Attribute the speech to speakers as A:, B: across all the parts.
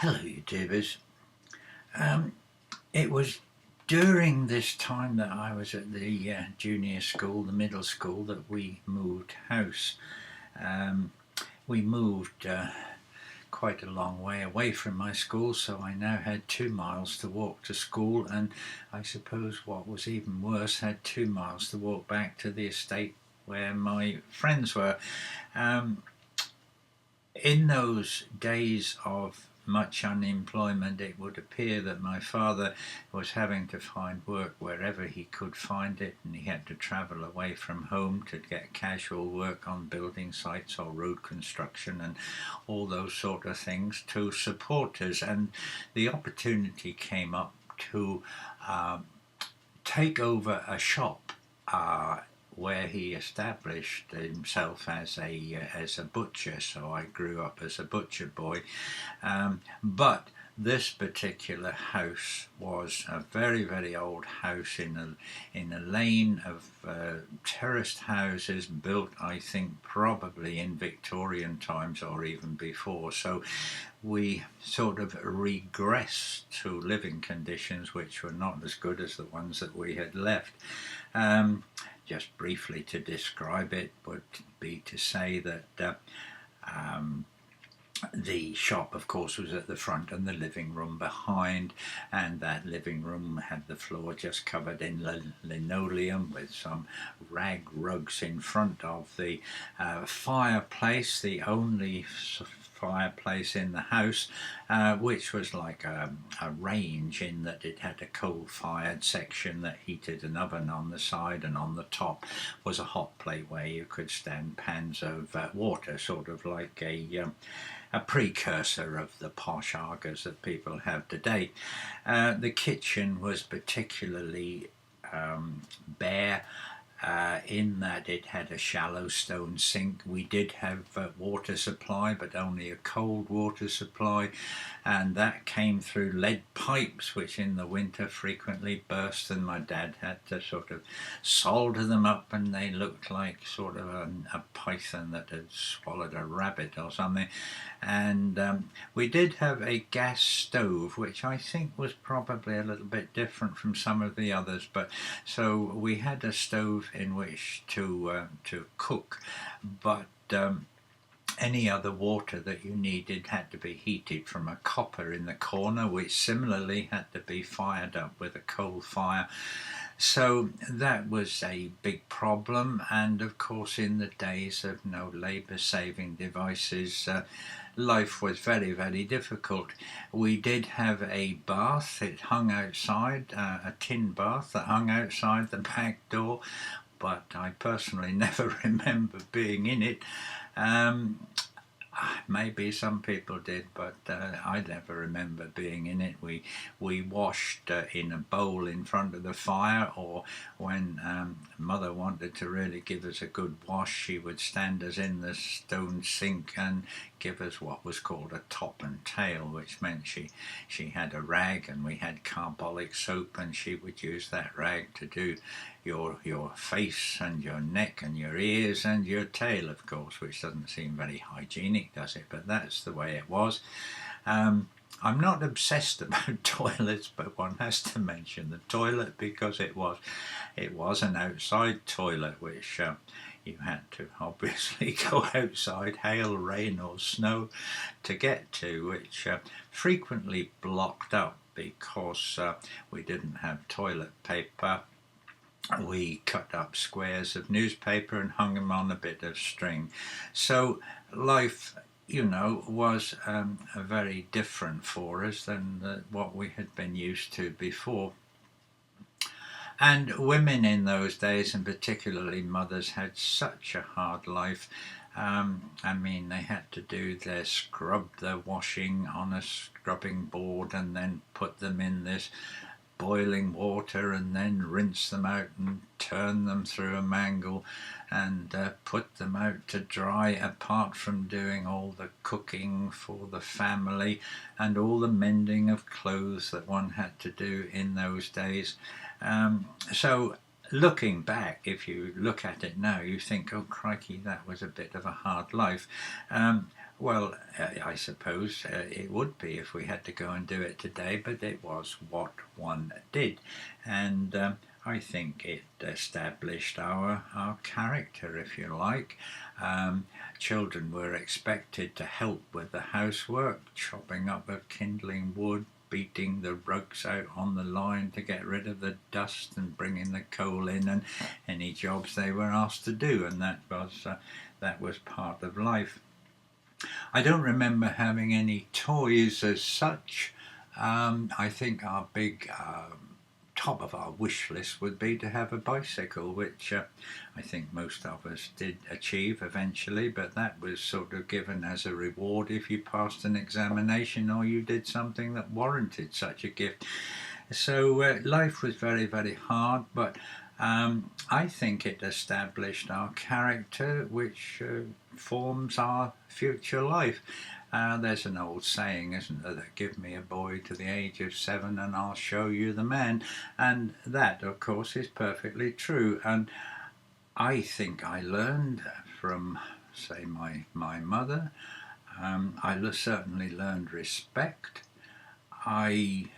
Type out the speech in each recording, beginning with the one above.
A: Hello, YouTubers. Um, it was during this time that I was at the junior school, the middle school, that we moved house. Um, we moved quite a long way away from my school, so I now had 2 miles to walk to school, and I suppose what was even worse, had 2 miles to walk back to the estate where my friends were. Um, in those days of much unemployment, it would appear that my father was having to find work wherever he could find it, and he had to travel away from home to get casual work on building sites or road construction and all those sort of things to support us. And the opportunity came up to uh, take over a shop where he established himself as a butcher. So I grew up as a butcher boy, but this particular house was a very, very old house in a lane of terraced houses built, I think, probably in Victorian times or even before. So we sort of regressed to living conditions which were not as good as the ones that we had left. Just briefly to describe it would be to say that the shop, of course, was at the front and the living room behind, and that living room had the floor just covered in linoleum with some rag rugs in front of the fireplace, the only fireplace in the house, which was like a range in that it had a coal-fired section that heated an oven on the side, and on the top was a hot plate where you could stand pans of water, sort of like a precursor of the posh Argas that people have today. The kitchen was particularly bare, in that it had a shallow stone sink. We did have water supply, but only a cold water supply, and that came through lead pipes, which in the winter frequently burst, and my dad had to sort of solder them up, and they looked like sort of a python that had swallowed a rabbit or something. And we did have a gas stove, which I think was probably a little bit different from some of the others, but so we had a stove in which to cook, but any other water that you needed had to be heated from a copper in the corner, which similarly had to be fired up with a coal fire. So that was a big problem, and of course in the days of no labour saving devices, life was very, very difficult. We did have a bath. It hung outside, a tin bath that hung outside the back door, but I personally never remember being in it. Um, Maybe some people did, but I never remember being in it. We washed in a bowl in front of the fire, or when Mother wanted to really give us a good wash, she would stand us in the stone sink and give us what was called a top and tail, which meant she had a rag, and we had carbolic soap, and she would use that rag to do your face and your neck and your ears and your tail, of course, which doesn't seem very hygienic, does it? But that's the way it was. I'm not obsessed about toilets, but one has to mention the toilet because it was an outside toilet, which you had to obviously go outside, hail, rain or snow, to get to, which frequently blocked up because we didn't have toilet paper. We cut up squares of newspaper and hung them on a bit of string. So life, was very different for us than what we had been used to before. And women in those days, and particularly mothers, had such a hard life. I mean, they had to do their washing on a scrubbing board, and then put them in this boiling water, and then rinse them out and turn them through a mangle, and put them out to dry, apart from doing all the cooking for the family and all the mending of clothes that one had to do in those days. So looking back, if you look at it now, you think, oh crikey, that was a bit of a hard life. Well, I suppose it would be if we had to go and do it today, but it was what one did. And I think it established our character, if you like. Um, Children were expected to help with the housework, chopping up of kindling wood, beating the rugs out on the line to get rid of the dust and bringing the coal in, and any jobs they were asked to do, and that was part of life. I don't remember having any toys as such. I think our big top of our wish list would be to have a bicycle, which I think most of us did achieve eventually, but that was sort of given as a reward if you passed an examination or you did something that warranted such a gift. So life was very, very hard, but I think it established our character, which forms our future life. There's an old saying, isn't there, that give me a boy to the age of 7 and I'll show you the man. And that, of course, is perfectly true. And I think I learned from, say, my mother. Certainly learned respect. I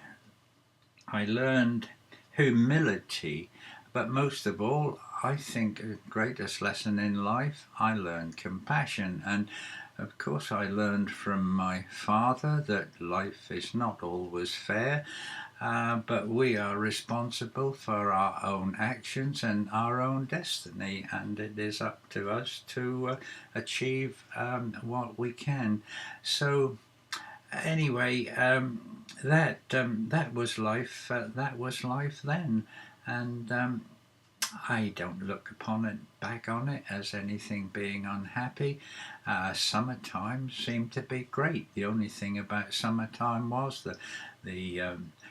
A: I learned humility, but most of all, I think the greatest lesson in life, I learned compassion. And of course, I learned from my father that life is not always fair, but we are responsible for our own actions and our own destiny, and it is up to us to achieve what we can. So, anyway, that was life. That was life then, and I don't look upon it back on it as anything being unhappy. Summertime seemed to be great. The only thing about summertime was the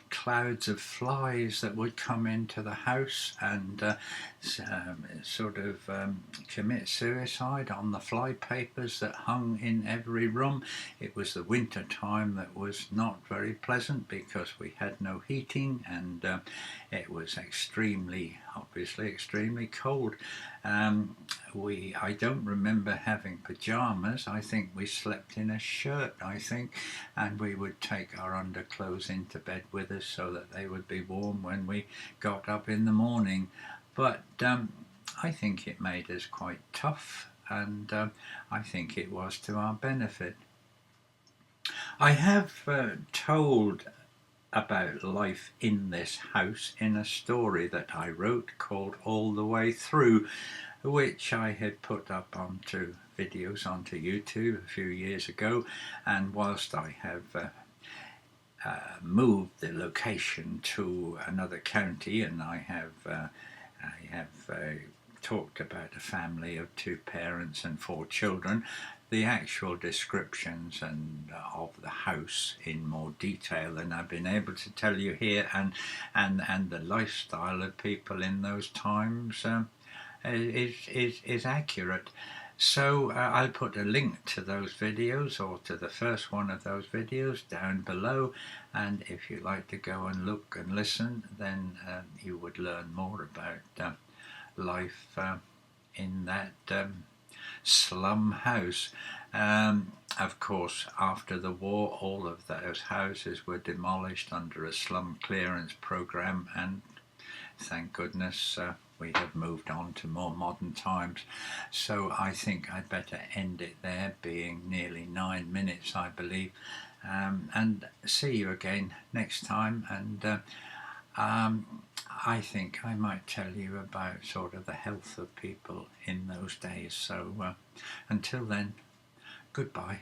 A: clouds of flies that would come into the house and sort of commit suicide on the fly papers that hung in every room. It was the winter time that was not very pleasant because we had no heating, and it was obviously extremely cold. I don't remember having pajamas. I think we slept in a shirt, and we would take our underclothes into bed with us so that they would be warm when we got up in the morning. But I think it made us quite tough, and I think it was to our benefit. I have told about life in this house in a story that I wrote called All the Way Through, which I had put up onto videos onto YouTube a few years ago. And whilst I have moved the location to another county, and I have talked about a family of 2 parents and 4 children, the actual descriptions and of the house in more detail than I've been able to tell you here, and the lifestyle of people in those times is accurate. So I'll put a link to those videos, or to the first one of those videos, down below, and if you like to go and look and listen, then you would learn more about life in that slum house. Of course, after the war, all of those houses were demolished under a slum clearance program, and thank goodness we have moved on to more modern times. So I think I'd better end it there, being nearly 9 minutes, I believe, and see you again next time. And I think I might tell you about sort of the health of people in those days. So until then, goodbye.